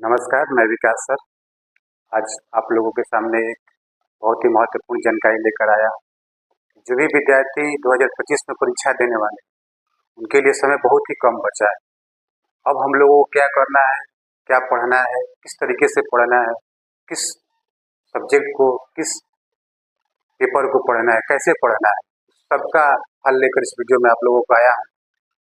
नमस्कार, मैं विकास सर। आज आप लोगों के सामने एक बहुत ही महत्वपूर्ण जानकारी लेकर आया हूँ। जो भी विद्यार्थी 2025 में परीक्षा देने वाले हैं, उनके लिए समय बहुत ही कम बचा है। अब हम लोगों को क्या करना है, क्या पढ़ना है, किस तरीके से पढ़ना है, किस सब्जेक्ट को, किस पेपर को पढ़ना है, कैसे पढ़ना है, सबका हल लेकर इस वीडियो में आप लोगों को आया हूँ।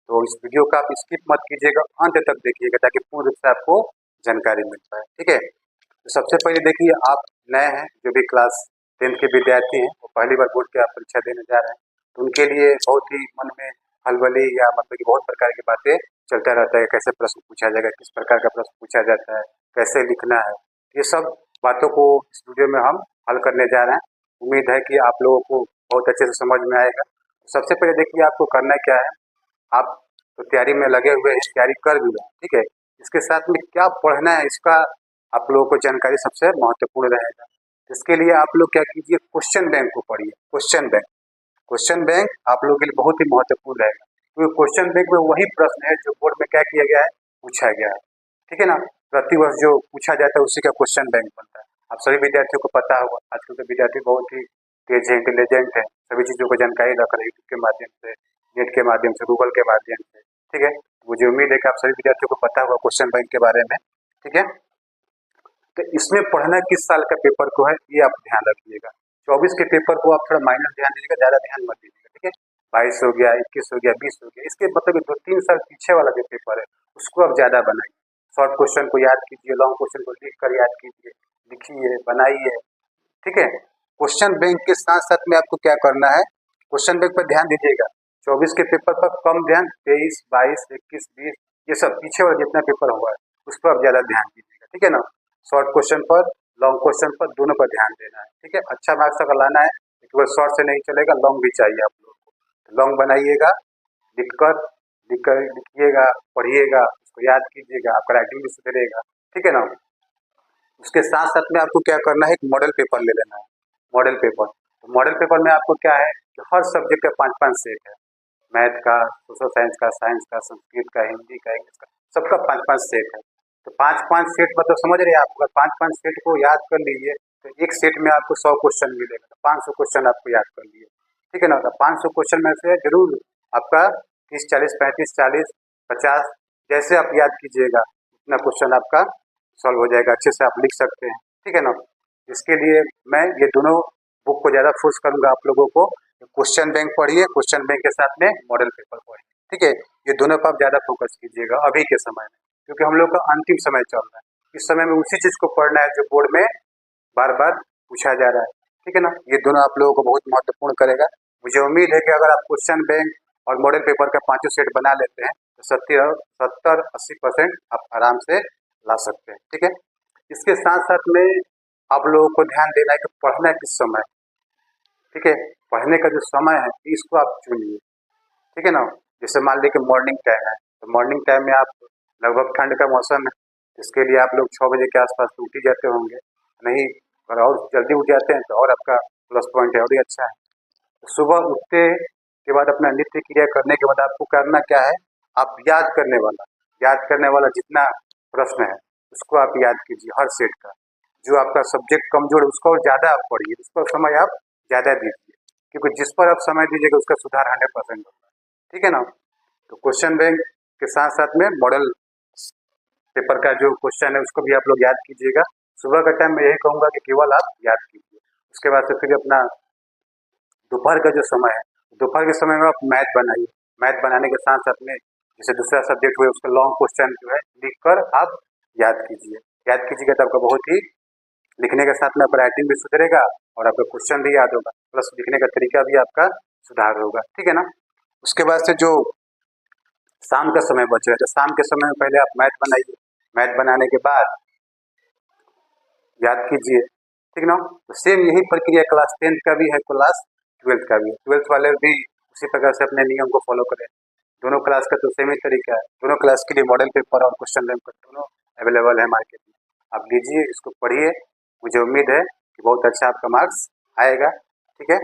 तो इस वीडियो का आप स्किप मत कीजिएगा, अंत तक देखिएगा ताकि पूर्ण रूप से आपको जानकारी मिल पाए। ठीक है, तो सबसे पहले देखिए, आप नए हैं, जो भी क्लास 10th के विद्यार्थी हैं, वो पहली बार बोर्ड की आप परीक्षा देने जा रहे हैं, तो उनके लिए बहुत ही मन में हलबली या मतलब कि बहुत प्रकार की बातें चलता रहता है। कैसे प्रश्न पूछा जाएगा, किस प्रकार का प्रश्न पूछा जाता है, कैसे लिखना है, ये सब बातों को इस वीडियो में हम हल करने जा रहे हैं। उम्मीद है कि आप लोगों को बहुत अच्छे से समझ में आएगा। सबसे पहले देखिए, आपको करना क्या है, आप तो तैयारी में लगे हुए हैं, तैयारी कर भी रहे हैं, ठीक है। इसके साथ में क्या पढ़ना है, इसका आप लोगों को जानकारी सबसे महत्वपूर्ण रहेगा। इसके लिए आप लोग क्या कीजिए, क्वेश्चन बैंक को पढ़िए। क्वेश्चन बैंक आप लोगों के लिए बहुत ही महत्वपूर्ण रहेगा, क्योंकि क्वेश्चन बैंक में वही प्रश्न है जो बोर्ड में क्या किया गया है, पूछा गया है। ठीक है ना, प्रतिवर्ष जो पूछा जाता है उसी का क्वेश्चन बैंक बनता है। आप सभी विद्यार्थियों को पता होगा, आजकल के विद्यार्थी बहुत ही तेज है, इंटेलिजेंट है, सभी चीज़ों को जानकारी रख रहे हैं यूट्यूब के माध्यम से, नेट के माध्यम से, गूगल के माध्यम से। ठीक है, मुझे उम्मीद है कि आप सभी विद्यार्थियों को पता होगा क्वेश्चन बैंक के बारे में। ठीक है, तो इसमें पढ़ना किस साल का पेपर को है, ये आप ध्यान रखिएगा। 24 के पेपर को आप थोड़ा माइनर ध्यान दीजिएगा, ज़्यादा ध्यान मत दीजिएगा। ठीक है, 22 हो गया, 21 हो गया, 20 हो गया, इसके मतलब 2-3 साल पीछे वाला जो पेपर है उसको आप ज़्यादा बनाइए। शॉर्ट क्वेश्चन को याद कीजिए, लॉन्ग क्वेश्चन को लिख कर याद कीजिए, लिखिए, बनाइए। ठीक है, क्वेश्चन बैंक के साथ साथ में आपको क्या करना है, क्वेश्चन बैंक पर ध्यान दीजिएगा। 24 के पेपर पर कम ध्यान, 23, 22, 21, 20, ये सब पीछे वाला जितना पेपर हुआ है उस पर आप ज़्यादा ध्यान दीजिएगा। ठीक है ना, शॉर्ट क्वेश्चन पर, लॉन्ग क्वेश्चन पर, दोनों पर ध्यान देना है। ठीक है, अच्छा मार्क्स अगर लाना है तो केवल शॉर्ट से नहीं चलेगा, लॉन्ग भी चाहिए आप लोगों को। तो लॉन्ग बनाइएगा, लिखकर लिखिएगा, पढ़िएगा, उसको याद कीजिएगा, आपका राइटिंग भी सुधरेगा। ठीक है ना, उसके साथ साथ में आपको क्या करना है, एक मॉडल पेपर ले लेना है। मॉडल पेपर, तो मॉडल पेपर में आपको क्या है कि हर सब्जेक्ट का 5-5 सेट है। मैथ का, सोशल साइंस का, साइंस का, संस्कृत का, हिंदी का, इंग्लिश का, सबका 5-5 सेट है। तो 5-5 सेट मतलब समझ रहे हैं आप, अगर 5-5 सेट को याद कर लीजिए तो एक सेट में आपको 100 क्वेश्चन मिलेगा, तो 500 क्वेश्चन आपको याद कर लिए। ठीक है ना, तो 500 क्वेश्चन में से जरूर आपका 30, 40, 35, 40, 50 जैसे आप याद कीजिएगा उतना क्वेश्चन आपका सॉल्व हो जाएगा, अच्छे से आप लिख सकते हैं। ठीक है ना, इसके लिए मैं ये दोनों बुक को ज़्यादा फोर्स करूंगा आप लोगों को। क्वेश्चन बैंक पढ़िए, क्वेश्चन बैंक के साथ में मॉडल पेपर पढ़िए। ठीक है, ये दोनों पर आप ज़्यादा फोकस कीजिएगा अभी के समय में, क्योंकि हम लोग का अंतिम समय चल रहा है। इस समय में उसी चीज़ को पढ़ना है जो बोर्ड में बार बार पूछा जा रहा है। ठीक है ना, ये दोनों आप लोगों को बहुत महत्वपूर्ण करेगा। मुझे उम्मीद है कि अगर आप क्वेश्चन बैंक और मॉडल पेपर का 5 सेट बना लेते हैं तो 70-80% आप आराम से ला सकते हैं। ठीक है, इसके साथ साथ में आप लोगों को ध्यान देना है कि पढ़ना किस समय। ठीक है, पढ़ने का जो समय है इसको आप चुनिए। ठीक है ना, जैसे मान लीजिए कि मॉर्निंग टाइम है, तो मॉर्निंग टाइम में आप लगभग ठंड का मौसम है, इसके लिए आप लोग 6 बजे के आसपास तो उठ ही जाते होंगे। नहीं, अगर और जल्दी उठ जाते हैं तो और आपका प्लस पॉइंट है, और ही अच्छा है। तो सुबह उठते के बाद अपना नित्य क्रिया करने के बाद आपको करना क्या है, आप याद करने वाला जितना प्रश्न है उसको आप याद कीजिए हर सेट का। जो आपका सब्जेक्ट कमजोर है उसको और ज़्यादा आप पढ़िए, उस पर समय आप ज़्यादा दीजिए, क्योंकि जिस पर आप समय दीजिएगा उसका सुधार 100% होगा। ठीक है ना, तो क्वेश्चन बैंक के साथ साथ में मॉडल पेपर का जो क्वेश्चन है उसको भी आप लोग याद कीजिएगा। सुबह का टाइम मैं यही कहूँगा कि केवल आप याद कीजिए। उसके बाद से फिर अपना दोपहर का जो समय है, दोपहर के समय में आप मैथ बनाइए। मैथ बनाने के साथ साथ में जैसे दूसरा सब्जेक्ट हुए उसका लॉन्ग क्वेश्चन जो है लिख कर आप याद कीजिए। याद कीजिएगा तो आपका बहुत ही लिखने के साथ में आपका राइटिंग भी सुधरेगा और आपका क्वेश्चन भी याद होगा, प्लस लिखने का तरीका भी आपका सुधार होगा। ठीक है ना, उसके बाद से जो शाम का समय बच रहा है, तो शाम के समय में पहले आप मैथ बनाइए। मैथ बनाने के बाद याद कीजिए। ठीक ना, तो सेम यही प्रक्रिया क्लास 10th का भी है, क्लास 12th का भी है। 12th वाले भी उसी प्रकार से अपने नियम को फॉलो करें। दोनों क्लास का तो सेम ही तरीका है। दोनों क्लास के लिए मॉडल पेपर और क्वेश्चन बैंक दोनों अवेलेबल है मार्केट में। आप लीजिए, इसको पढ़िए, मुझे उम्मीद है कि बहुत अच्छा आपका मार्क्स आएगा। ठीक है,